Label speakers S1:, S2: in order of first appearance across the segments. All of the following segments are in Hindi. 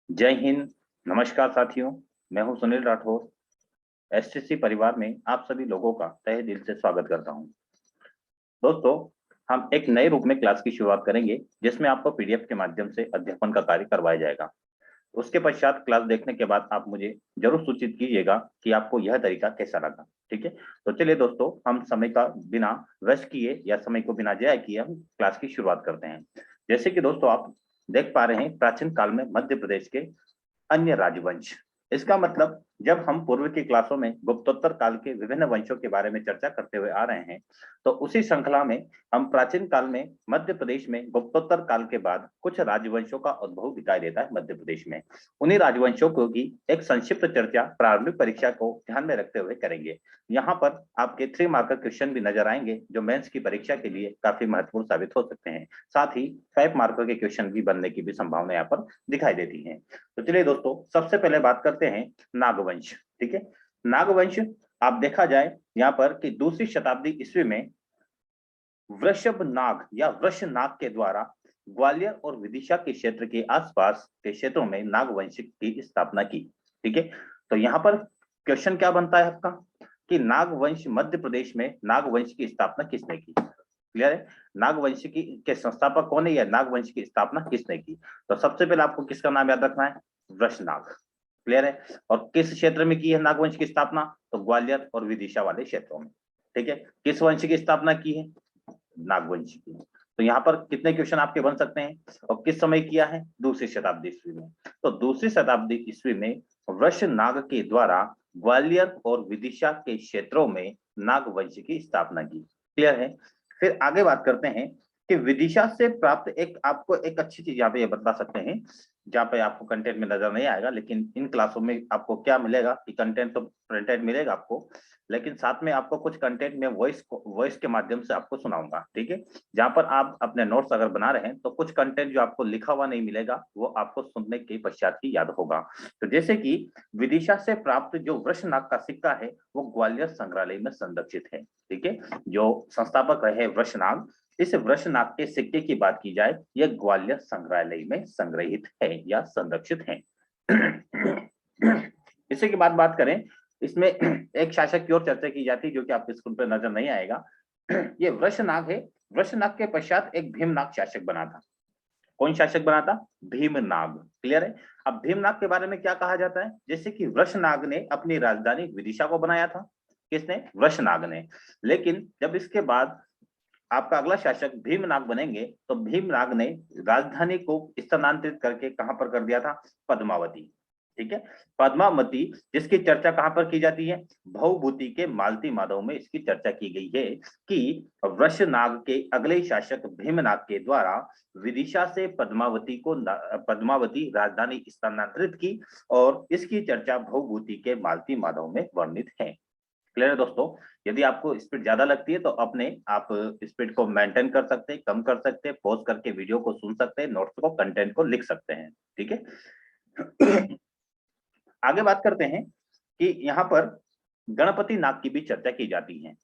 S1: जय हिंद। नमस्कार साथियों, मैं हूं सुनील राठौर। एसटीसी परिवार में आप सभी लोगों का तहे दिल से स्वागत करता हूं। दोस्तों, हम एक नए रूप में क्लास की शुरुआत करेंगे जिसमें आपको पीडीएफ के माध्यम से अध्यापन का कार्य करवाया जाएगा। उसके पश्चात क्लास देखने के बाद आप मुझे जरूर सूचित कीजिएगा कि आपको यह तरीका कैसा लगा। ठीक है, तो चलिए दोस्तों, हम समय का बिना व्यस्त किए या समय को बिना जाया किए हम क्लास की शुरुआत करते हैं। जैसे कि दोस्तों आप देख पा रहे हैं, प्राचीन काल में मध्य प्रदेश के अन्य राजवंश। इसका मतलब जब हम पूर्व की क्लासों में गुप्तोत्तर काल के विभिन्न वंशों के बारे में चर्चा करते हुए आ रहे हैं, तो उसी श्रृंखला में हम प्राचीन काल में मध्य प्रदेश में गुप्तोत्तर काल के बाद कुछ राजवंशों का उद्भव दिखाई देता है मध्य प्रदेश में। उन्हीं राजवंशों को की एक संक्षिप्त चर्चा प्रारंभिक परीक्षा को ध्यान में रखते हुए करेंगे। यहाँ पर आपके 3 मार्कर क्वेश्चन भी नजर आएंगे जो मेंस की परीक्षा के लिए काफी महत्वपूर्ण साबित हो सकते हैं। साथ ही 5 मार्कर के क्वेश्चन भी बनने की भी संभावना यहाँ पर दिखाई देती है। तो चलिए दोस्तों, सबसे पहले बात करते हैं नागवंश। ठीक है, नागवंश आप देखा जाए यहाँ पर कि दूसरी शताब्दी ईस्वी में वृषभ नाग या वृष नाग के द्वारा ग्वालियर और विदिशा के क्षेत्र के आसपास के क्षेत्रों में नागवंश की स्थापना की। ठीक है, तो यहाँ पर क्वेश्चन क्या बनता है आपका कि नागवंश मध्य प्रदेश में नागवंश की स्थापना किसने की। क्लियर है, नागवंश की के संस्थापक कौन है या नागवंश की स्थापना किसने की। तो सबसे पहले आपको किसका नाम याद रखना है, वृषनाग। क्लियर है, और किस क्षेत्र में की है नागवंश की स्थापना, तो ग्वालियर और विदिशा वाले क्षेत्रों में। ठीक है, किस वंश की स्थापना की है, नागवंश की। तो यहाँ पर कितने क्वेश्चन आपके बन सकते हैं और किस समय किया है, दूसरी शताब्दी ईस्वी में। तो दूसरी शताब्दी ईस्वी में वृषनाग के द्वारा ग्वालियर और विदिशा के क्षेत्रों में नागवंश की स्थापना की। क्लियर है, फिर आगे बात करते हैं कि विदिशा से प्राप्त एक आपको एक अच्छी चीज यहाँ पे ये बता सकते हैं, जहाँ पे आपको कंटेंट में नजर नहीं आएगा, लेकिन इन क्लासों में आपको क्या मिलेगा कि कंटेंट तो प्रिंटेड मिलेगा आपको, लेकिन साथ में आपको कुछ कंटेंट में वॉइस के माध्यम से आपको सुनाऊंगा। ठीक है, जहां पर आप अपने नोट्स अगर बना रहे हैं तो कुछ कंटेंट जो आपको लिखा हुआ नहीं मिलेगा वो आपको सुनने के पश्चात ही याद होगा। तो जैसे कि विदिशा से प्राप्त जो वृषनाग का सिक्का है वो ग्वालियर संग्रहालय में संरक्षित है। ठीक है, जो संस्थापक रहे वृषनाग, इस वृषनाग के सिक्के की बात की जाए, यह ग्वालियर संग्रहालय में संग्रहित है या संरक्षित है। इसी के बाद बात करें, इसमें एक शासक की ओर चर्चा की जाती है जो कि आपके स्क्रीन पर नजर नहीं आएगा। ये वृषनाग है। वृषनाग के पश्चात एक भीमनाग शासक बना था। कौन शासक बना था, भीमनाग। क्लियर है, अब भीमनाग के बारे में क्या कहा जाता है, जैसे कि वृषनाग ने अपनी राजधानी विदिशा को बनाया था। किसने, वृषनाग ने। लेकिन जब इसके बाद आपका अगला शासक भीमनाग बनेंगे तो भीमनाग ने राजधानी को स्थानांतरित करके कहां पर कर दिया था, पद्मावती। ठीक है, पद्मावती, जिसकी चर्चा कहां पर की जाती है, भवभूति के मालती माधव में इसकी चर्चा की गई है कि वृषनाग के अगले शासक भीमनाग के द्वारा विदिशा से पद्मावती राजधानी स्थानांतरित की, और इसकी चर्चा भवभूति के मालती माधव में वर्णित है। क्लियर है दोस्तों, यदि आपको स्पीड ज्यादा लगती है तो अपने आप स्पीड को मेंटेन कर सकते हैं, कम कर सकते हैं, पॉज करके वीडियो को सुन सकते हैं, नोट्स को, कंटेंट को लिख सकते हैं। ठीक है, आगे बात करते हैं कि यहाँ पर गणपति नाग की भी चर्चा की जाती है।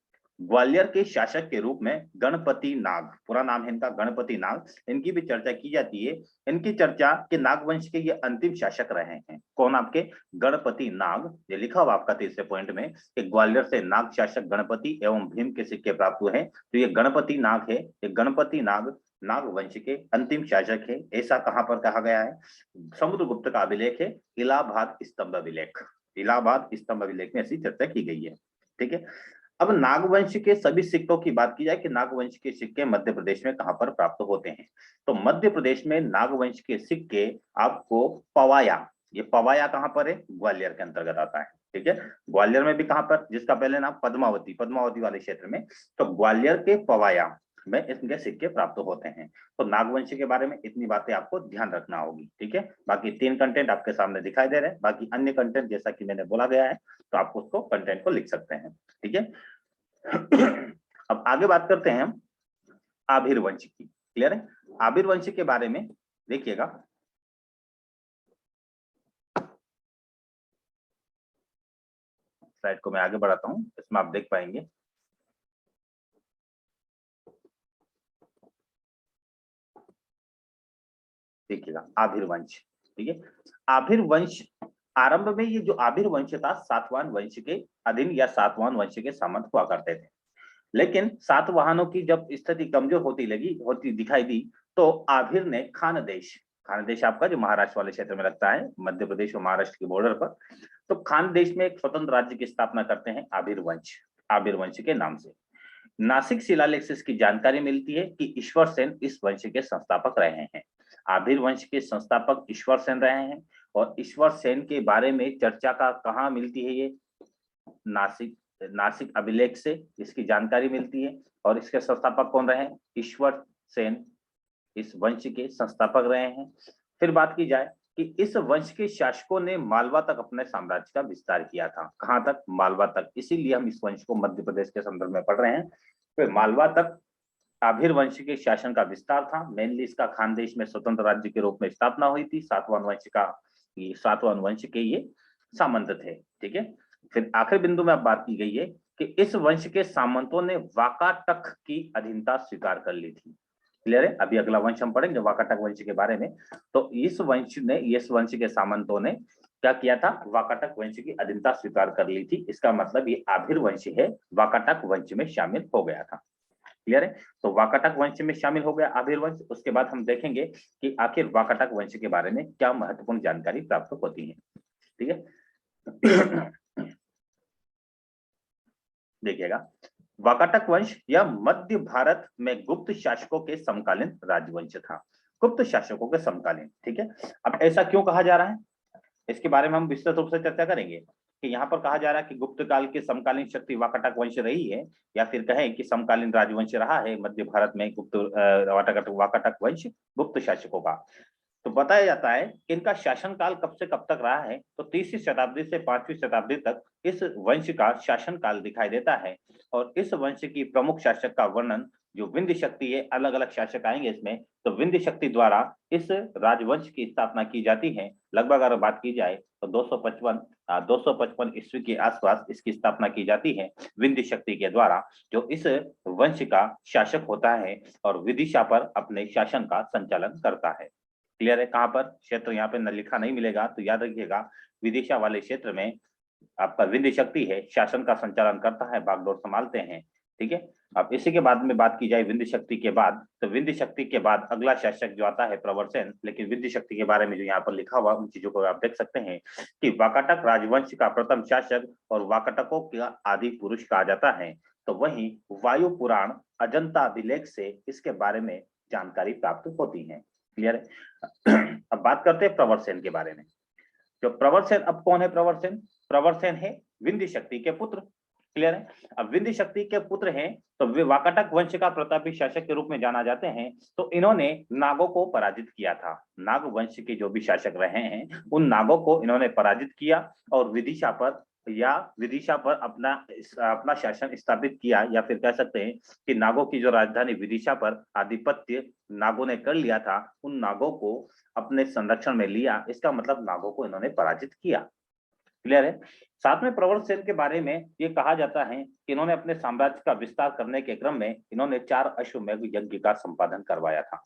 S1: ग्वालियर के शासक के रूप में गणपति नाग, पूरा नाम है इनका गणपति नाग, इनकी भी चर्चा की जाती है। इनकी चर्चा के नागवंश के ये अंतिम शासक रहे हैं। कौन, आपके गणपति नाग। ये लिखा हुआ आपका तीसरे पॉइंट में कि ग्वालियर से नाग शासक गणपति एवं भीम के सिक्के प्राप्त हुए हैं। तो ये गणपति नाग है, ये गणपति नाग नागवंश के अंतिम शासक है। ऐसा कहां पर कहा गया है, समुद्रगुप्त का अभिलेख है, इलाहाबाद स्तंभ अभिलेख। इलाहाबाद स्तंभ अभिलेख में ऐसी चर्चा की गई है। ठीक है, अब नागवंश के सभी सिक्कों की बात की जाए कि नागवंश के सिक्के मध्य प्रदेश में कहां पर प्राप्त होते हैं, तो मध्य प्रदेश में नागवंश के सिक्के आपको पवाया, ये पवाया कहां पर है, ग्वालियर के अंतर्गत आता है। ठीक है, ग्वालियर में भी कहां पर, जिसका पहले नाम पद्मावती, पद्मावती वाले क्षेत्र में, तो ग्वालियर के पवाया में इनके सिक्के प्राप्त होते हैं। तो नागवंश के बारे में इतनी बातें आपको ध्यान रखना होगी। ठीक है, बाकी 3 कंटेंट आपके सामने दिखाई दे रहे हैं, बाकी अन्य कंटेंट जैसा कि मैंने बोला गया है तो आप उसको कंटेंट को लिख सकते हैं। ठीक है, अब आगे बात करते हैं हम आबिर वंश की। क्लियर है, आबिर वंश के बारे में देखिएगा, स्लाइड को मैं आगे बढ़ाता हूं, इसमें आप देख पाएंगे। देखिएगा, आबिर वंश। ठीक है। आभिर वंश आरंभ में ये जो आभिर वंश था सातवाहन वंश के अधीन या सातवाहन वंश के सामंत हुआ करते थे, लेकिन सातवाहनों की जब स्थिति कमजोर होती दिखाई दी तो आभिर ने खानदेश आपका जो महाराष्ट्र वाले क्षेत्र में लगता है, मध्य प्रदेश और महाराष्ट्र के बॉर्डर पर, तो खानदेश में एक स्वतंत्र राज्य की स्थापना करते हैं आभिर वंश के नाम से। नासिक शिलालेख से इसकी जानकारी मिलती है कि ईश्वर सेन इस वंश के संस्थापक रहे हैं। आभिर वंश के संस्थापक ईश्वर सेन रहे हैं और ईश्वर सेन के बारे में चर्चा का कहाँ मिलती है, ये नासिक अभिलेख से इसकी जानकारी मिलती है। और इसके संस्थापक कौन रहे? ईश्वर सेन इस वंश के संस्थापक रहे हैं। फिर बात की जाए कि इस वंश के शासकों ने मालवा तक अपने साम्राज्य का विस्तार किया था। कहां तक? मालवा तक। इसीलिए हम इस वंश को मध्य प्रदेश के संदर्भ में पढ़ रहे हैं। फिर मालवा तक आभिर वंश के शासन का विस्तार था। मेनली इसका खानदेश में स्वतंत्र राज्य के रूप में स्थापना हुई थी। सातवाहन वंश के ये सामंत थे, ठीक है। फिर आखिरी बिंदु में अब बात की गई है कि इस वंश के सामंतों ने वाकाटक की अधीनता स्वीकार कर ली थी। क्लियर है? अभी अगला वंश हम पढ़ेंगे वाकाटक वंश के बारे में। तो इस वंश के सामंतों ने क्या किया था? वाकाटक वंश की अधीनता स्वीकार कर ली थी। इसका मतलब ये आभिर वंश है, वाकाटक वंश में शामिल हो गया था। क्लियर है? तो वाकाटक वंश में शामिल हो गया आभिर वंश। उसके बाद हम देखेंगे कि आखिर वाकाटक वंश के बारे में क्या महत्वपूर्ण जानकारी प्राप्त होती है, ठीक है। देखिएगा, वाकाटक वंश यह मध्य भारत में गुप्त शासकों के समकालीन राजवंश था। गुप्त शासकों के समकालीन, ठीक है। अब ऐसा क्यों कहा जा रहा है, इसके बारे में हम विस्तृत रूप से चर्चा करेंगे कि यहाँ पर कहा जा रहा है कि गुप्त काल की समकालीन शक्ति वाकाटक वंश रही है, या फिर कहें कि समकालीन राजवंश रहा है मध्य भारत में वाकाटक वंश गुप्त शासकों का। तो बताया जाता है कि इनका शासनकाल कब से कब तक रहा है, तो 30वीं शताब्दी से 5वीं शताब्दी तक इस वंश का शासनकाल दिखाई देता है। और इस वंश की प्रमुख शासक का वर्णन जो विंध्य शक्ति है, अलग अलग शासक आएंगे इसमें, तो विंध्य शक्ति द्वारा इस राजवंश की स्थापना की जाती है। लगभग अगर बात की जाए तो 255 ईस्वी के आसपास इसकी स्थापना की जाती है विंध्य शक्ति के द्वारा, जो इस वंश का शासक होता है और विदिशा पर अपने शासन का संचालन करता है। क्लियर है? कहां पर? क्षेत्र यहाँ पे न लिखा नहीं मिलेगा, तो याद रखिएगा विदिशा वाले क्षेत्र में आपका विंध्य शक्ति है, शासन का संचालन करता है, बागडोर संभालते हैं, ठीक है। अब इसी के बाद में बात की जाए विंध्य शक्ति के बाद, तो विंध्य शक्ति के बाद अगला शासक जो आता है प्रवरसेन। लेकिन विंध्य शक्ति के बारे में जो यहाँ पर लिखा हुआ उन चीजों को आप देख सकते हैं कि वाकाटक राजवंश का प्रथम शासक और वाकाटकों का आदि पुरुष कहा जाता है। तो वहीं वायु पुराण अजंता अभिलेख से इसके बारे में जानकारी प्राप्त होती है। क्लियर है? अब बात करते हैं प्रवरसेन के बारे में। जो प्रवरसेन, अब कौन है प्रवरसेन? प्रवरसेन है विंध्य शक्ति के पुत्र। क्लियर है? अब विंध्य शक्ति के पुत्र हैं तो वे वाकाटक वंश का प्रतापी शासक के रूप में जाना जाते हैं। तो इन्होंने नागों को पराजित किया था। नाग वंश के जो भी शासक रहे हैं उन नागों को इन्होंने पराजित किया और विदिशा पर अपना शासन स्थापित किया, या फिर कह सकते हैं कि नागों की जो राजधानी विदिशा पर आधिपत्य नागों ने कर लिया था, उन नागों को अपने संरक्षण में लिया। इसका मतलब नागों को इन्होंने पराजित किया। क्लियर है? साथ में प्रवरसेन के बारे में ये कहा जाता है कि इन्होंने अपने साम्राज्य का विस्तार करने के क्रम में इन्होंने 4 अश्वमेध यज्ञ का संपादन करवाया था।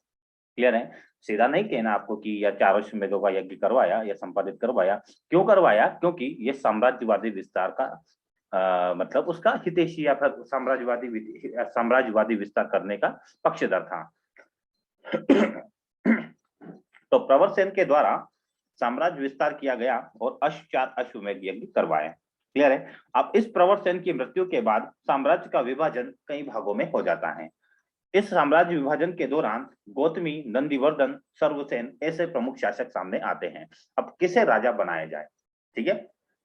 S1: क्लियर है? सीधा नहीं कहना आपको कि यह 4 अश्वमेधों का यज्ञ करवाया या संपादित करवाया। क्यों करवाया? क्योंकि ये साम्राज्यवादी विस्तार का मतलब उसका हितैषी या फिर साम्राज्यवादी विस्तार करने का पक्षधर था। तो प्रवरसेन के द्वारा साम्राज्य विस्तार किया गया और 4 अश्वमेध यज्ञ करवाए। क्लियर है? अब इस प्रवरसेन की मृत्यु के बाद साम्राज्य का विभाजन कई भागों में हो जाता है। इस साम्राज्य विभाजन के दौरान गौतमी, नंदीवर्धन, सर्वसेन ऐसे प्रमुख शासक सामने आते हैं। अब किसे राजा बनाया जाए? ठीक है,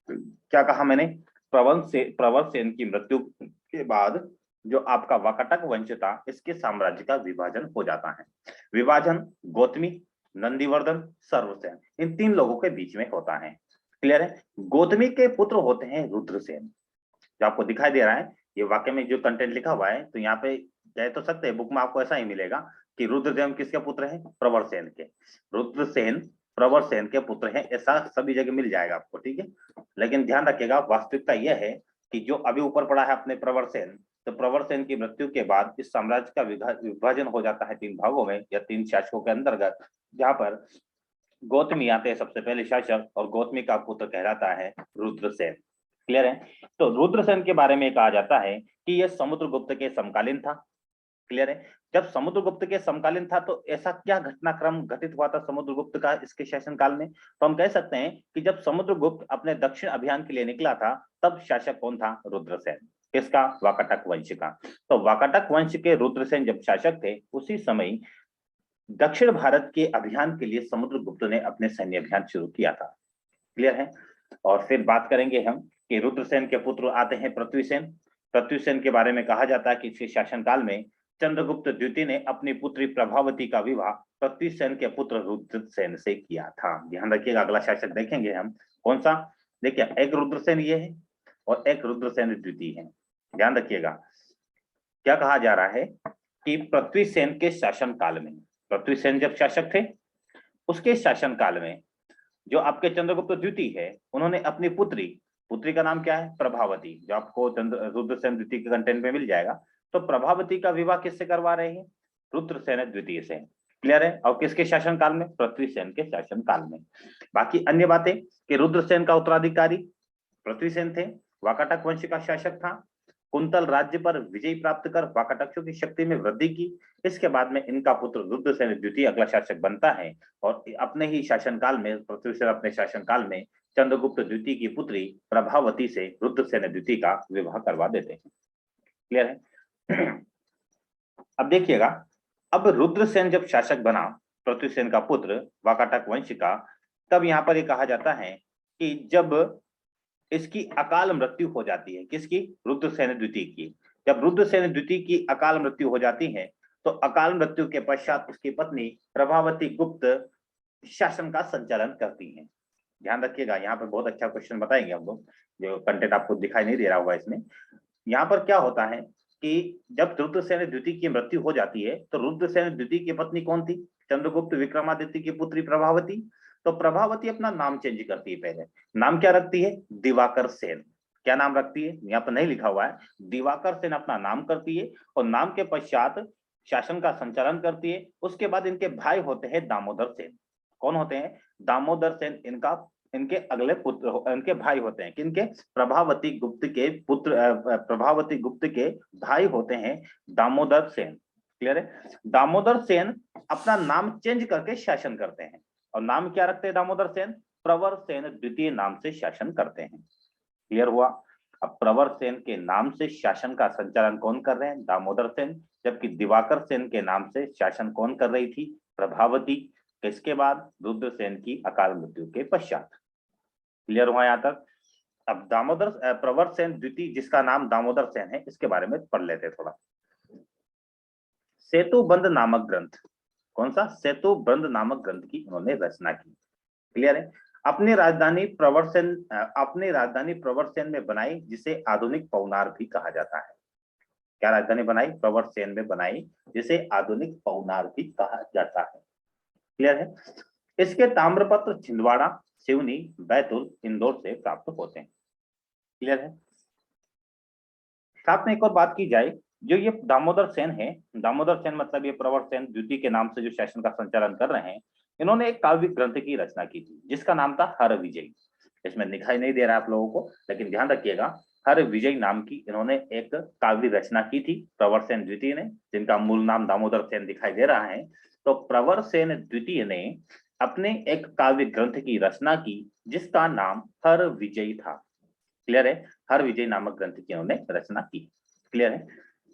S1: क्या कहा मैंने? प्रवरसेन की मृत्यु के बाद जो आपका वाकाटक वंश था, इसके साम्राज्य का विभाजन हो जाता है। विभाजन गौतमी, नंदीवर्धन, सर्वसेन, इन 3 लोगों के बीच में होता है। क्लियर है? गौतमी के पुत्र होते हैं रुद्रसेन, जो आपको दिखाई दे रहा है। ये वाक्य में जो कंटेंट लिखा हुआ है, तो यहाँ पे कह तो सकते हैं, बुक में आपको ऐसा ही मिलेगा कि रुद्रदेव किसके पुत्र हैं? प्रवरसेन के। रुद्रसेन प्रवरसेन के पुत्र हैं, ऐसा सभी जगह मिल जाएगा आपको, ठीक है। लेकिन ध्यान रखिएगा, वास्तविकता यह है कि जो अभी ऊपर पड़ा है अपने प्रवरसेन, तो प्रवरसेन की मृत्यु के बाद इस साम्राज्य का विभाजन हो जाता है 3 भागों में या 3 शासकों के अंतर्गत, जहां पर गौतमी आते हैं सबसे पहले शासक, और गौतमी का पुत्र कहलाता है रुद्रसेन। क्लियर है। तो रुद्रसेन के बारे में कहा जाता है कि यह समुद्रगुप्त के समकालीन था। क्लियर है। जब समुद्रगुप्त के समकालीन था तो ऐसा क्या घटनाक्रम घटित हुआ था समुद्रगुप्त का इसके शासनकाल में? तो हम कह सकते हैं कि जब समुद्रगुप्त अपने दक्षिण अभियान के लिए निकला था तब शासक कौन था? रुद्रसेन। किसका? वाकाटक वंश का। तो वाकाटक वंश के रुद्रसेन जब शासक थे उसी समय दक्षिण भारत के अभियान के लिए समुद्रगुप्त ने अपने सैन्य अभियान शुरू किया था। क्लियर है। और फिर बात करेंगे हम कि रुद्रसेन के पुत्र आते हैं पृथ्वीसेन। पृथ्वीसेन के बारे में कहा जाता है कि इसके शासनकाल में चंद्रगुप्त द्वितीय ने अपनी पुत्री प्रभावती का विवाह पृथ्वीसेन के पुत्र रुद्रसेन से किया था। ध्यान रखिएगा, अगला शासक देखेंगे हम कौन सा। देखिए, एक रुद्रसेन ये है और एक रुद्रसेन द्वितीय है। ध्यान रखिएगा, क्या कहा जा रहा है कि पृथ्वीसेन के शासनकाल में, पृथ्वीसेन जब शासक थे उसके शासनकाल में जो आपके चंद्रगुप्त द्वितीय है उन्होंने अपनी पुत्री का नाम क्या है? प्रभावती, जो आपको रुद्रसेन द्वितीय के कंटेंट में मिल जाएगा। तो प्रभावती का विवाह किससे करवा रहे हैं? रुद्रसेन द्वितीय से। क्लियर है। और किसके शासनकाल में? पृथ्वीसेन के शासनकाल में। बाकी अन्य बातें कि रुद्रसेन का उत्तराधिकारी पृथ्वीसेन थे, वाकाटक वंश का शासक था, कुंतल राज्य पर विजय प्राप्त कर वाकाटकों की शक्ति में वृद्धि की। इसके बाद में इनका पुत्र रुद्रसेन द्वितीय अगला शासक बनता है और अपने ही शासनकाल में पृथ्वीसेन अपने शासनकाल में चंद्रगुप्त द्वितीय की पुत्री प्रभावती से रुद्रसेन द्वितीय का विवाह करवा देते हैं। क्लियर है। अब देखिएगा, अब रुद्रसेन जब शासक बना, पृथ्वीसेन का पुत्र वाकाटक वंश का, तब यहाँ पर यह कहा जाता है कि जब इसकी अकाल मृत्यु हो जाती है, किसकी? रुद्रसेन द्वितीय की। जब रुद्रसेन द्वितीय की अकाल मृत्यु हो जाती है तो अकाल मृत्यु के पश्चात उसकी पत्नी प्रभावती गुप्त शासन का संचालन करती हैं। ध्यान रखिएगा, यहाँ पर बहुत अच्छा क्वेश्चन बताएंगे हम लोग, जो कंटेंट आपको दिखाई नहीं दे रहा होगा इसमें। यहाँ पर क्या होता है कि जब रुद्रसेन द्वितीय की मृत्यु हो जाती है तो रुद्रसेन द्वितीय की पत्नी कौन थी? चंद्रगुप्त विक्रमादित्य की पुत्री प्रभावती। तो प्रभावती अपना नाम चेंज करती है। पहले नाम क्या रखती है? दिवाकर सेन। क्या नाम रखती है? यहाँ पर नहीं लिखा हुआ है। दिवाकर सेन अपना नाम करती है और नाम के पश्चात शासन का संचालन करती है। उसके बाद इनके भाई होते हैं दामोदर सेन। कौन होते हैं? दामोदर सेन इनके अगले पुत्र, इनके भाई होते हैं। किनके? प्रभावती गुप्त के पुत्र, प्रभावती गुप्त के भाई होते हैं दामोदर सेन। क्लियर है। दामोदर सेन अपना नाम चेंज करके शासन करते हैं और नाम क्या रखते हैं दामोदर सेन? प्रवर सेन द्वितीय नाम से शासन करते हैं। क्लियर हुआ। अब प्रवर सेन के नाम से शासन का संचालन कौन कर रहे हैं? दामोदर सेन। जबकि दिवाकर सेन के नाम से शासन कौन कर रही थी? प्रभावती। इसके बाद रुद्रसेन की अकाल मृत्यु के पश्चात। क्लियर हुआ यहाँ तक। अब दामोदर प्रवर सेन द्वितीय, जिसका नाम दामोदर सेन है, इसके बारे में पढ़ लेते थोड़ा। सेतुबंध नामक ग्रंथ, कौन सा? सेतुबंध नामक ग्रंथ की उन्होंने रचना की। क्लियर है। अपनी राजधानी प्रवरसेन में बनाई, जिसे आधुनिक पौनार भी कहा जाता है। क्या राजधानी बनाई? प्रवरसेन में बनाई, जिसे आधुनिक पौनार भी कहा जाता है। क्लियर है। इसके ताम्रपत्र छिंदवाड़ा, सिवनी, बैतूल, इंदौर से प्राप्त होते हैं। क्लियर है। साथ में एक और बात की जाए, जो ये दामोदर सेन है, दामोदर सेन मतलब ये प्रवर सेन द्वितीय के नाम से जो शासन का संचालन कर रहे हैं, इन्होंने एक काव्य ग्रंथ की रचना की थी जिसका नाम था हर विजय। इसमें दिखाई नहीं दे रहा है आप लोगों को, लेकिन ध्यान रखिएगा, हर विजय नाम की इन्होंने एक काव्य रचना की थी प्रवर सेन द्वितीय ने, जिनका मूल नाम दामोदर सेन दिखाई दे रहा है। तो प्रवर सेन द्वितीय ने अपने एक काव्य ग्रंथ की रचना की जिसका नाम हर विजय था। क्लियर है। हर विजय नामक ग्रंथ की उन्होंने रचना की। क्लियर है।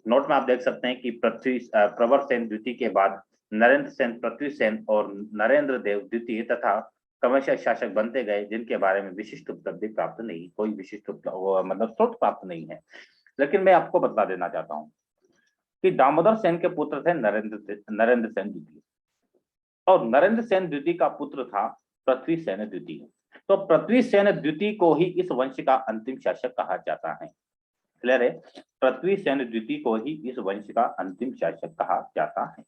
S1: नोट में आप देख सकते हैं कि प्रवर सेन द्वितीय के बाद नरेंद्र सेन, पृथ्वी सेन और नरेंद्र देव द्वितीय तथा क्रमशः शासक बनते गए, जिनके बारे में विशिष्ट उपलब्धि प्राप्त नहीं, कोई विशिष्ट मतलब स्रोत प्राप्त नहीं है। लेकिन मैं आपको बता देना चाहता हूं कि दामोदर सेन के पुत्र थे नरेंद्र सेन द्वितीय, और नरेंद्र सेन द्वितीय का पुत्र था पृथ्वी सेन द्वितीय। तो पृथ्वी सेन द्वितीय को ही इस वंश का अंतिम शासक कहा जाता है। क्लियर है। पृथ्वी सेन द्वितीय को ही इस वंश का अंतिम शासक कहा जाता है।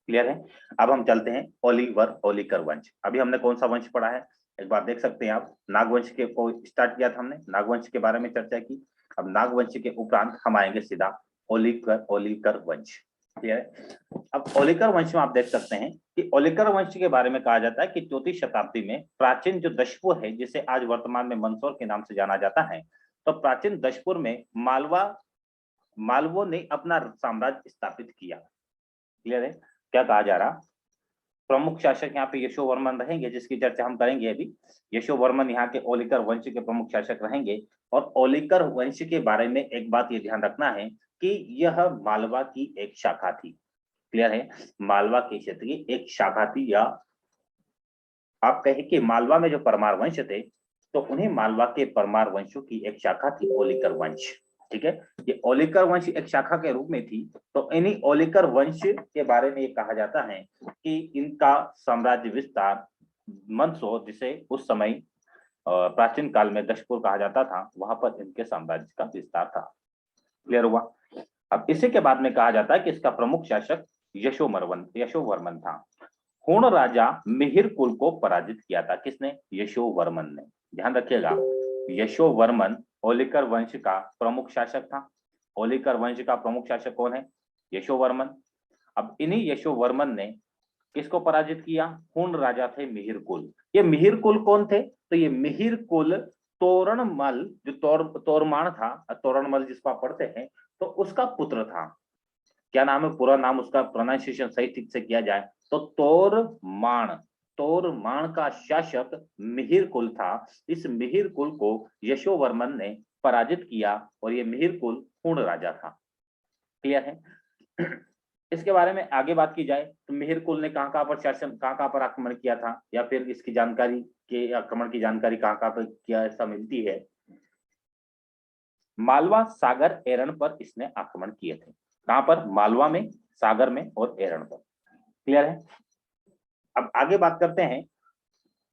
S1: क्लियर है। अब हम चलते हैं ओलिवर होलिकर वंश। अभी हमने कौन सा वंश पढ़ा है, एक बार देख सकते हैं आप। नागवंश के को स्टार्ट किया था हमने, नागवंश के बारे में चर्चा की। अब नागवंश के उपरांत हम आएंगे सीधा ओलिकर वंश। क्लियर है। अब ओलिकर वंश में आप देख सकते हैं कि ओलिकर वंश के बारे में कहा जाता है कि 4वीं शताब्दी में प्राचीन जो दशपुर है, जिसे आज वर्तमान में मंदसौर के नाम से जाना जाता है, तो प्राचीन दशपुर में मालवों ने अपना साम्राज्य स्थापित किया। क्लियर है। क्या कहा जा रहा, प्रमुख शासक यहाँ पे यशोवर्मन रहेंगे, जिसकी चर्चा हम करेंगे अभी। यशोवर्मन यहाँ के ओलिकर वंश के प्रमुख शासक रहेंगे। और ओलिकर वंश के बारे में एक बात ये ध्यान रखना है कि यह मालवा की एक शाखा थी। क्लियर है। मालवा के क्षेत्र की एक शाखा थी, या आप कहें कि मालवा में जो परमार वंश थे, तो उन्हें मालवा के परमार वंशों की एक शाखा थी ओलिकर वंश। ठीक है। ये ओलिकर वंश एक शाखा के रूप में थी। तो इन्हीं ओलिकर वंश के बारे में ये कहा जाता है कि इनका साम्राज्य विस्तार मंदसौर, जिसे उस समय प्राचीन काल में दशपुर कहा जाता था, वहां पर इनके साम्राज्य का विस्तार था। क्लियर हुआ। अब इसी के बाद में कहा जाता है कि इसका प्रमुख शासक यशोवर्मन था। हुण राजा मिहिर कुल को पराजित किया था। किसने? यशोवर्मन ने। ध्यान रखिएगा, यशोवर्मन ओलिकर वंश का प्रमुख शासक था। ओलिकर वंश का प्रमुख शासक कौन है? यशोवर्मन। अब इन्हीं यशोवर्मन ने किसको पराजित किया? हुण राजा थे मिहिर कुल। ये मिहिर कुल कौन थे? तो ये मिहिर कुल तोरणमल, जो तोरमाण था, तोरणमल जिसको आप पढ़ते हैं, तो उसका पुत्र था। क्या नाम है? पूरा नाम उसका प्रोनाउंसिएशन सही ठीक से किया जाए तो तोरमाण का शासक मिहिर कुल था। इस मिहिर कुल को यशोवर्मन ने पराजित किया और ये मिहिर कुल हुण राजा था। क्लियर है। इसके बारे में आगे बात की जाए तो मिहिर कुल ने कहां पर शासन, कहां पर आक्रमण किया था, या फिर इसकी जानकारी के आक्रमण की जानकारी कहां पर किया, ऐसा मिलती है। मालवा, सागर, एरण पर इसने आक्रमण किए थे। कहां पर? मालवा में, सागर में और एरण पर। क्लियर है। अब आगे बात करते हैं,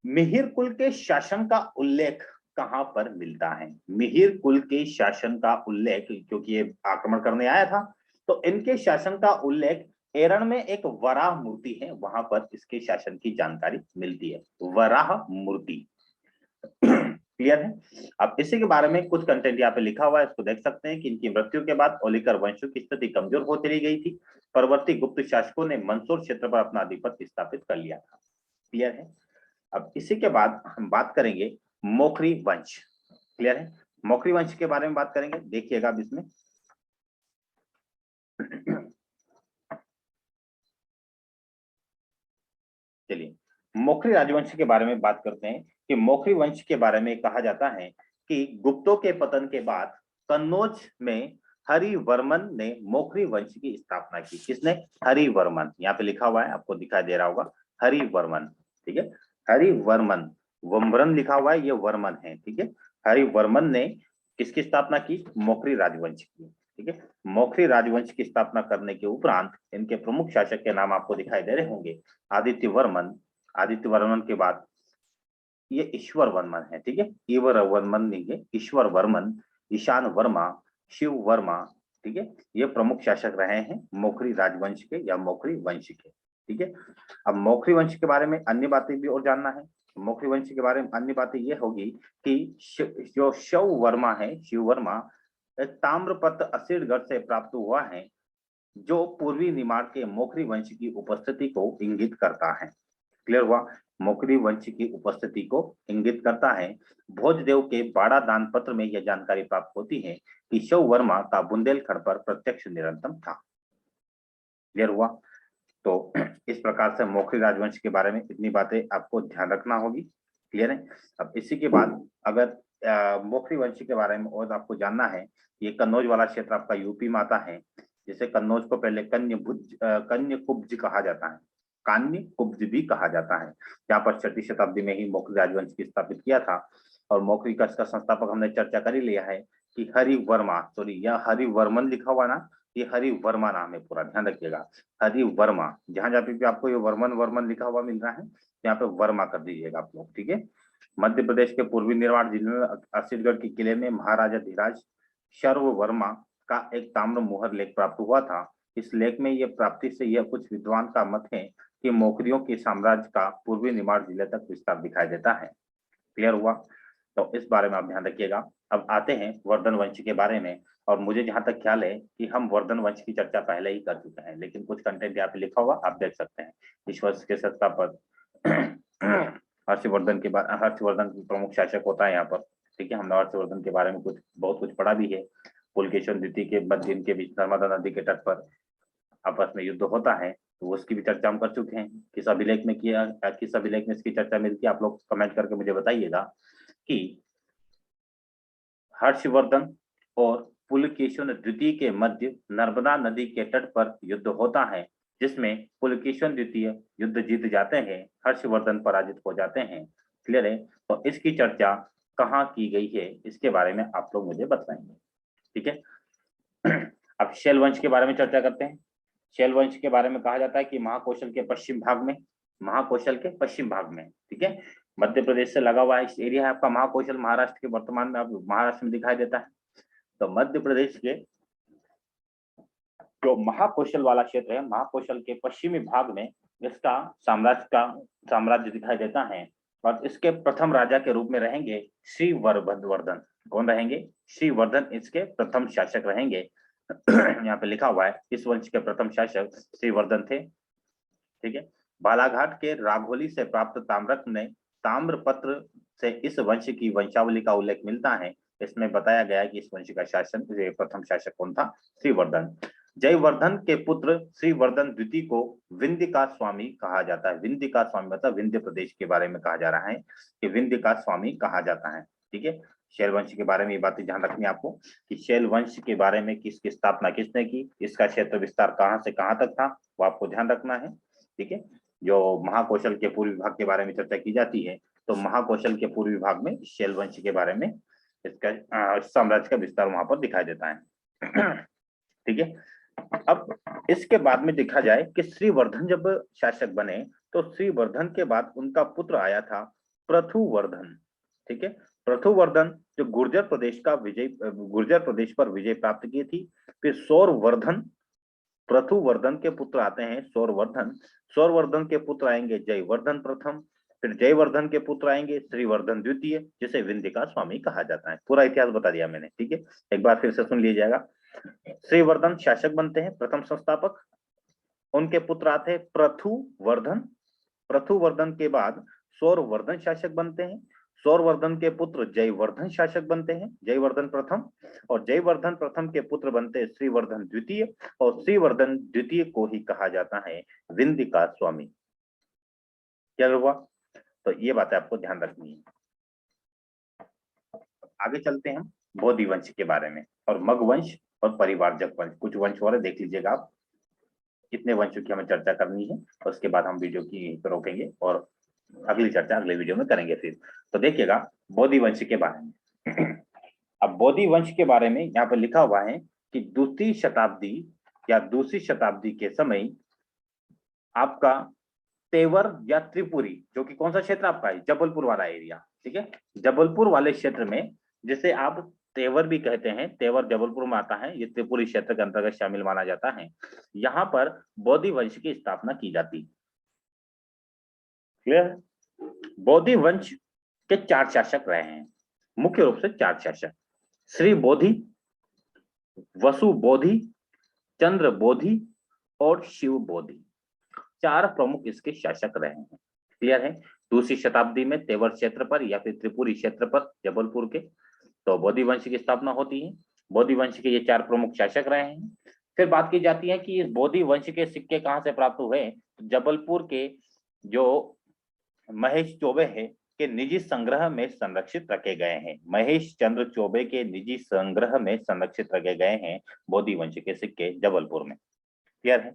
S1: मिहिर कुल के शासन का उल्लेख कहां पर मिलता है? मिहिर कुल के शासन का उल्लेख, क्योंकि ये आक्रमण करने आया था, तो इनके शासन का उल्लेख एरण में एक वराह मूर्ति है, वहां पर इसके शासन की जानकारी मिलती है। वराह मूर्ति। क्लियर है। अब इसी के बारे में कुछ कंटेंट यहाँ पे लिखा हुआ है, इसको देख सकते हैं कि इनकी मृत्यु के बाद ओलिकर वंशों की स्थिति कमजोर हो चली गई थी। परवर्ती गुप्त शासकों ने मंदसौर क्षेत्र पर अपना आधिपत्य स्थापित कर लिया था। क्लियर है। अब इसी के बाद हम बात करेंगे मोखरी वंश। क्लियर है। मोखरी वंश के बारे में बात करेंगे, देखिएगा अब इसमें। चलिए, मोखरी राजवंश के बारे में बात करते हैं कि मोखरी वंश के बारे में कहा जाता है कि गुप्तों के पतन के बाद कन्नौज में हरिवर्मन ने मोखरी वंश की स्थापना की। किसने? हरिवर्मन। यहाँ पे लिखा हुआ है, आपको दिखाई दे रहा होगा, हरिवर्मन। ठीक है। हरिवर्मन, वम्बरन लिखा हुआ है, ये वर्मन है। ठीक है। हरिवर्मन ने किसकी स्थापना की? मोखरी राजवंश की। ठीक है। मोखरी राजवंश की स्थापना करने के उपरांत इनके प्रमुख शासक के नाम आपको दिखाई दे रहे होंगे। आदित्य वर्मन के बाद ये ईश्वर वर्मन है। ठीक है। ईवर वर्मन नहीं है, ईश्वर वर्मन, ईशान वर्मा, शिव वर्मा। ठीक है। ये प्रमुख शासक रहे हैं मोखरी राजवंश के या मोखरी वंश के। ठीक है। अब मोखरी वंश के बारे में अन्य बातें भी और जानना है। मोखरी वंश के बारे में अन्य बातें ये होगी कि जो शिव वर्मा है, शिव वर्मा, ताम्रपत्र असीरगढ़ से प्राप्त हुआ है, जो पूर्वी निमाड़ के मोखरी वंश की उपस्थिति को इंगित करता है। क्लियर हुआ। मोखरी वंश की उपस्थिति को इंगित करता है। भोजदेव के बाड़ा दान पत्र में यह जानकारी प्राप्त होती है कि शिव वर्मा का बुंदेलखंड पर प्रत्यक्ष नियंत्रण था। क्लियर हुआ। तो इस प्रकार से मोखरी राजवंश के बारे में इतनी बातें आपको ध्यान रखना होगी। क्लियर है। अब इसी के बाद अगर मोखरी वंश के बारे में और आपको जानना है, ये कन्नौज वाला क्षेत्र आपका यूपी में आता है, जिसे कन्नौज को पहले कन्य कुब्ज कहा जाता है, कान्य कुब्ज भी कहा जाता है। यहाँ पर 6वीं शताब्दी में ही मोखरी राजवंश की स्थापित किया था। और मोखरी का इसका संस्थापक हमने चर्चा कर ही लिया है कि हरिवर्मा, सॉरी यह हरिवर्मन लिखा हुआ ना, ये हरिवर्मा नाम है पूरा, ध्यान रखिएगा। हरिवर्मा, जहां जहां पे आपको ये वर्मन लिखा हुआ मिल रहा है, यहाँ पे वर्मा कर दीजिएगा आप लोग। ठीक है। मध्य प्रदेश के पूर्वी निमाड़ जिले में असीरगढ़ के किले में महाराजा धीराज शर्व वर्मा का एक ताम्र मुहर लेख प्राप्त हुआ था। इस लेख में यह प्राप्ति से यह कुछ विद्वान का मत है कि मोखरियों के साम्राज्य का पूर्वी निमाड़ जिले तक विस्तार दिखाई देता है। क्लियर हुआ। तो इस बारे में आप ध्यान रखिएगा। अब आते हैं वर्धन वंश के बारे में। और मुझे जहां तक ख्याल है कि हम वर्धन वंश की चर्चा पहले ही कर चुके हैं, लेकिन कुछ कंटेंट यहाँ पे लिखा हुआ आप देख सकते हैं। इस वंश के संस्थापक हर्षवर्धन के बाद हर्षवर्धन प्रमुख शासक होता है यहाँ पर। ठीक है, हमने हर्षवर्धन के बारे में बहुत कुछ पढ़ा भी है। पुलकेशिन द्वितीय के मध्य इनके बीच नर्मदा नदी के तट पर आपस में युद्ध होता है, तो उसकी भी चर्चा हम कर चुके हैं। किस अभिलेख में किया, किस अभिलेख में इसकी चर्चा मिलती है, आप लोग कमेंट करके मुझे बताइएगा कि हर्षवर्धन और पुलकेशिन द्वितीय के मध्य नर्मदा नदी के तट पर युद्ध होता है, जिसमें पुलकेशिन द्वितीय युद्ध जीत जाते हैं, हर्षवर्धन पराजित हो जाते हैं। क्लियर है? तो इसकी चर्चा कहाँ की गई है, इसके बारे में आप लोग मुझे बताएंगे। ठीक है, अब शैल वंश के बारे में चर्चा करते हैं। शैल वंश के बारे में कहा जाता है कि महाकौशल के पश्चिम भाग में, महाकौशल के पश्चिम भाग में, ठीक है, मध्य प्रदेश से लगा हुआ एरिया है आपका महाकौशल, महाराष्ट्र के वर्तमान में, अब महाराष्ट्र में दिखाई देता है। तो मध्य प्रदेश के जो महाकौशल वाला क्षेत्र है, महाकौशल के पश्चिमी भाग में इसका साम्राज्य दिखाई देता है। और इसके प्रथम राजा के रूप में रहेंगे श्रीवर्धन। कौन रहेंगे? श्रीवर्धन इसके प्रथम शासक रहेंगे। यहाँ पे लिखा हुआ है इस वंश के प्रथम शासक श्रीवर्धन थे। ठीक है, बालाघाट के राघोली से प्राप्त ताम्रपत्र से इस वंश की वंशावली का उल्लेख मिलता है। इसमें बताया गया है कि इस वंश का प्रथम शासक कौन था? श्रीवर्धन। जयवर्धन के पुत्र श्रीवर्धन द्वितीय को विंध्य का स्वामी कहा जाता है। विंध्य का स्वामी मतलब विंध्य प्रदेश के बारे में कहा जा रहा है कि विंध्य का स्वामी कहा जाता है। ठीक है, शैल वंश के बारे में ये बातें ध्यान रखनी है आपको कि शैल वंश के बारे में किसकी स्थापना किसने की, इसका क्षेत्र विस्तार कहां से कहां तक था, वो आपको ध्यान रखना है। ठीक है, जो महाकौशल के पूर्वी भाग के बारे में चर्चा की जाती है, तो महाकौशल के पूर्वी भाग में शैल वंश के बारे में इसका साम्राज्य का विस्तार वहां पर दिखाई देता है। ठीक है, अब इसके बाद में देखा जाए कि श्रीवर्धन जब शासक बने, तो श्रीवर्धन के बाद उनका पुत्र आया था पृथुवर्धन। ठीक है, पृथुवर्धन जो गुर्जर प्रदेश पर विजय प्राप्त की थी। फिर सौरवर्धन, पृथुवर्धन के पुत्र आते हैं सौरवर्धन। सौरवर्धन के पुत्र आएंगे जयवर्धन प्रथम। फिर जयवर्धन के पुत्र आएंगे श्रीवर्धन द्वितीय, जिसे विंध्य का स्वामी कहा जाता है। पूरा इतिहास बता दिया मैंने। ठीक है, एक बार फिर से सुन लीजिएगा। श्रीवर्धन शासक बनते हैं, प्रथम संस्थापक। उनके पुत्र आते हैं पृथुवर्धन। पृथुवर्धन के बाद सौरवर्धन शासक बनते हैं। सौरवर्धन के पुत्र जयवर्धन शासक बनते हैं, जयवर्धन प्रथम। और जयवर्धन प्रथम के पुत्र बनते हैं श्रीवर्धन द्वितीय, और श्रीवर्धन द्वितीय को ही कहा जाता है विंध्य का स्वामी। क्या हुआ? तो ये बातें आपको ध्यान रखनी है। आगे चलते हैं हम बोधि वंश के बारे में, और मगवंश और परिवारजक वंश, कुछ वंश और देख लीजिएगा आप कितने वंशों की हमें चर्चा करनी है। और उसके बाद हम वीडियो की रोकेंगे और अगली चर्चा अगले वीडियो में करेंगे। फिर तो देखिएगा बोधि वंश के बारे में। अब बोधि वंश के बारे में यहाँ पर लिखा हुआ है कि दूसरी शताब्दी के समय आपका तेवर या त्रिपुरी, जो कि कौन सा क्षेत्र आपका है? जबलपुर वाला एरिया। ठीक है, जबलपुर वाले क्षेत्र में, जिसे आप तेवर भी कहते हैं, तेवर जबलपुर में आता है, ये त्रिपुरी क्षेत्र के अंतर्गत शामिल माना जाता है। यहाँ पर बोधि वंश की स्थापना की जाती। क्लियर? बोधि वंश के 4 शासक रहे हैं, मुख्य रूप से 4 शासक, श्री बोधि, वसु बोधि, चंद्र बोधि और शिव बोधि। 4 प्रमुख इसके शासक रहे हैं। क्लियर है? दूसरी शताब्दी में तेवर क्षेत्र पर या फिर त्रिपुरी क्षेत्र पर जबलपुर के, तो बोधि वंश की स्थापना होती है। बोधि वंश के ये 4 प्रमुख शासक रहे हैं। फिर बात की जाती है कि इस बोधि वंश के सिक्के कहाँ से प्राप्त हुए? जबलपुर के जो महेश चौबे है के निजी संग्रह में संरक्षित रखे गए हैं। महेश चंद्र चौबे के निजी संग्रह में संरक्षित रखे गए हैं बोधि वंश के सिक्के जबलपुर में। क्लियर है?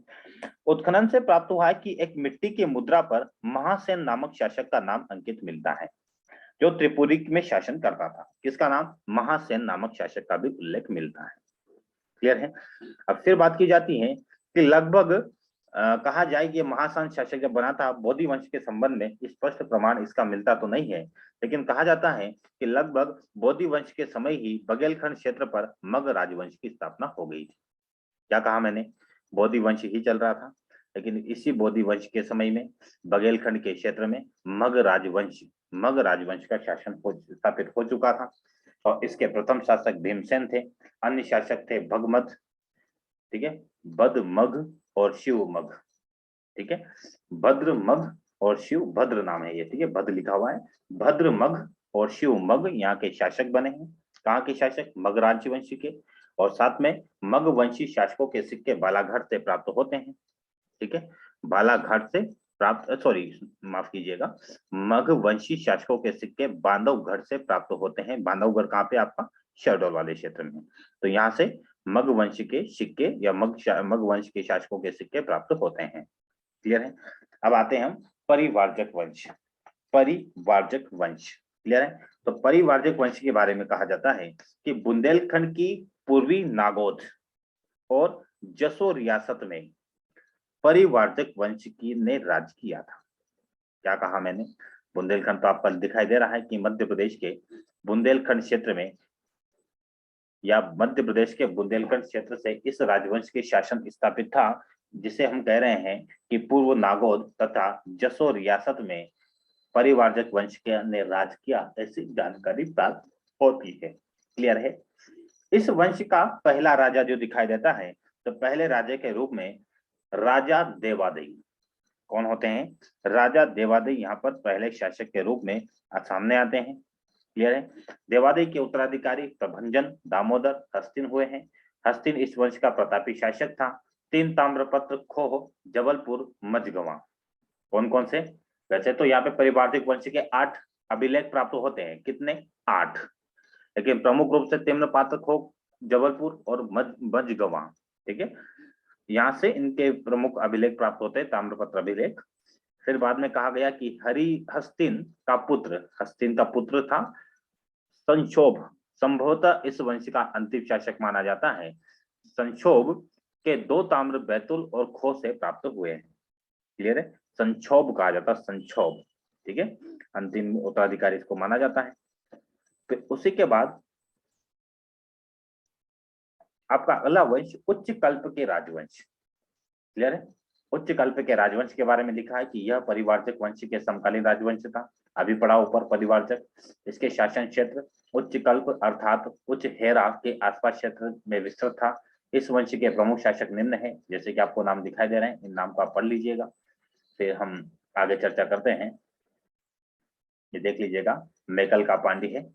S1: उत्खनन से प्राप्त हुआ है कि एक मिट्टी की मुद्रा पर महासेन नामक शासक का नाम अंकित मिलता है, जो त्रिपुरी में शासन करता था। किसका नाम? महासेन नामक शासक का भी उल्लेख मिलता है। क्लियर है? अब फिर बात की जाती है कि लगभग कहा जाए कि महासेन शासक जब बना था, बोधि वंश के संबंध में स्पष्ट प्रमाण इसका मिलता तो नहीं है, लेकिन कहा जाता है कि लगभग बोधि वंश के समय ही बघेलखंड क्षेत्र पर मग राजवंश की स्थापना हो गई थी। क्या कहा मैंने? बोधि वंश ही चल रहा था, लेकिन इसी बोधि वंश के समय में बघेलखंड के क्षेत्र में मग राजवंश का शासन स्थापित हो चुका था। और इसके प्रथम शासक भीमसेन थे। अन्य शासक थे भगमद, ठीक है, बदमग और शिवमग, ठीक है, भद्रमग और शिव भद्र नाम है ये, ठीक है, भद्र लिखा हुआ है। भद्रमग और शिवमग यहाँ के शासक बने हैं। कहाँ के शासक? मग राजवंशी के। और साथ में मग वंशी शासकों के सिक्के बालाघाट से प्राप्त होते हैं, ठीक है, बालाघाट से प्राप्त, सॉरी माफ कीजिएगा, मग वंशी शासकों के सिक्के बांधवगढ़ से प्राप्त होते हैं। बांधवगढ़ कहाँ पे? आपका शहडोल वाले क्षेत्र में। तो यहाँ से मग वंश के सिक्के या मग वंश के शासकों के सिक्के प्राप्त होते हैं। क्लियर है? अब आते हैं हम परिवारजक वंश। परिवारजक वंश क्लियर है? तो परिवारजक वंश के बारे में कहा जाता है कि बुंदेलखंड की पूर्वी नागौद और जसोर रियासत में परिवारजक वंश की ने राज किया था। क्या कहा मैंने? बुंदेलखंड तो आपको दिखाई दे रहा है कि मध्य प्रदेश के बुंदेलखंड क्षेत्र में या मध्य प्रदेश के बुंदेलखंड क्षेत्र से इस राजवंश के शासन स्थापित था, जिसे हम कह रहे हैं कि पूर्व नागौद तथा जसोर रियासत में परिवारजक वंश के ने राज किया, ऐसी जानकारी प्राप्त होती है। क्लियर है? इस वंश का पहला राजा जो दिखाई देता है, तो पहले राजा के रूप में राजा देवादेई। कौन होते हैं? राजा देवादेई यहाँ पर पहले शासक के रूप में सामने आते हैं। क्लियर है? देवादेई के उत्तराधिकारी प्रभंजन, दामोदर, हस्तिन हुए हैं। हस्तिन इस वंश का प्रतापी शासक था। 3 ताम्रपत्र, खोह, जबलपुर, मझगवा। कौन कौन से? वैसे तो यहाँ पे परिवारजक वंश के 8 अभिलेख प्राप्त होते हैं। कितने? 8। लेकिन प्रमुख रूप से ताम्रपत्र, खोह, जबलपुर और मझगवा, ठीक है, यहाँ से इनके प्रमुख अभिलेख प्राप्त होते हैं, ताम्रपत्र अभिलेख। फिर बाद में कहा गया कि हस्तिन का पुत्र था संक्षोभ, संभवतः इस वंश का अंतिम शासक माना जाता है। संक्षोभ के 2 ताम्र बैतुल और खो से प्राप्त हुए हैं। क्लियर है? संक्षोभ कहा जाता है, संक्षोभ, ठीक है, अंतिम उत्तराधिकारी इसको माना जाता है। फिर उसी के बाद आपका अगला वंश उच्च कल्प के राजवंश। क्लियर है? उच्च कल्प के राजवंश के बारे में लिखा है कि यह परिवारजक वंश के समकालीन राजवंश था। अभी पढ़ा ऊपर परिवारजक। इसके शासन क्षेत्र उच्च कल्प अर्थात उच्च हेरा के आसपास क्षेत्र में विस्तृत था। इस वंश के प्रमुख शासक निम्न है, जैसे कि आपको नाम दिखाई दे रहे हैं, इन नाम को आप पढ़ लीजिएगा, फिर हम आगे चर्चा करते हैं। ये देख लीजिएगा, मैकल का पांडी है।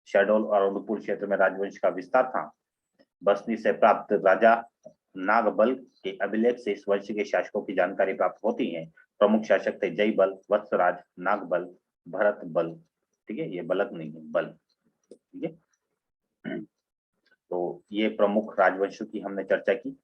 S1: शहडोल और उदयपुर क्षेत्र में राजवंश का विस्तार था। बसनी से प्राप्त राजा नागबल के अभिलेख से इस वंश के शासकों की जानकारी प्राप्त होती है। प्रमुख शासक थे जयबल, वत्सराज, नागबल, भरत बल, ठीक है, ये बलक नहीं है, बल, ठीक है। तो ये प्रमुख राजवंशों की हमने चर्चा की,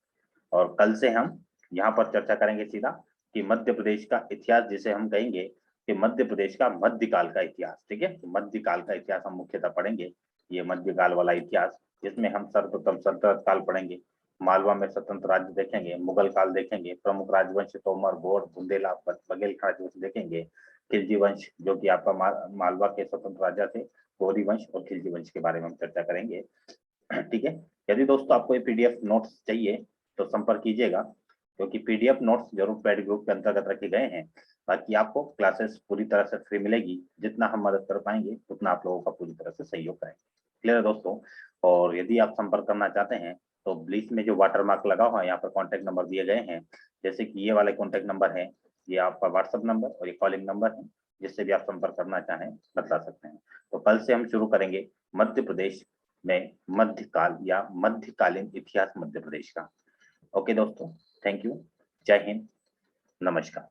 S1: और कल से हम यहाँ पर चर्चा करेंगे सीधा कि मध्य प्रदेश का इतिहास, जिसे हम कहेंगे कि मध्य प्रदेश का मध्यकाल का इतिहास, ठीक है। तो मध्यकाल का इतिहास हम मुख्यतः पढ़ेंगे, ये मध्यकाल वाला इतिहास, जिसमें हम सर्वप्रथम सल्तनत काल पढ़ेंगे, मालवा में स्वतंत्र राज्य देखेंगे, मुगल काल देखेंगे, प्रमुख राजवंश तोमर, गौड़, बुंदेला, बघेल राजवंश देखेंगे, खिलजी वंश जो कि आपका मालवा के स्वतंत्र राजा थे, गौरी वंश और खिलजी वंश के बारे में हम चर्चा करेंगे, ठीक है। यदि दोस्तों आपको ये पीडीएफ नोट्स चाहिए तो संपर्क कीजिएगा, क्योंकि पीडीएफ नोट्स जरूर पेड ग्रुप के अंतर्गत रखे गए हैं। बाकी आपको क्लासेस पूरी तरह से फ्री मिलेगी, जितना हम मदद कर पाएंगे उतना आप लोगों का पूरी तरह से सहयोग करेंगे। क्लियर है दोस्तों? और यदि आप संपर्क करना चाहते हैं तो ब्लीच में जो वाटर मार्क लगा हुआ है, यहाँ पर कॉन्टैक्ट नंबर दिए गए हैं, जैसे कि ये वाले कॉन्टैक्ट नंबर है, ये आपका व्हाट्सएप नंबर और ये कॉलिंग नंबर है, जिससे भी आप संपर्क करना चाहें बता सकते हैं। तो कल से हम शुरू करेंगे मध्य प्रदेश में मध्यकाल या मध्यकालीन इतिहास मध्य प्रदेश का। ओके दोस्तों, थैंक यू, जय हिंद, नमस्कार।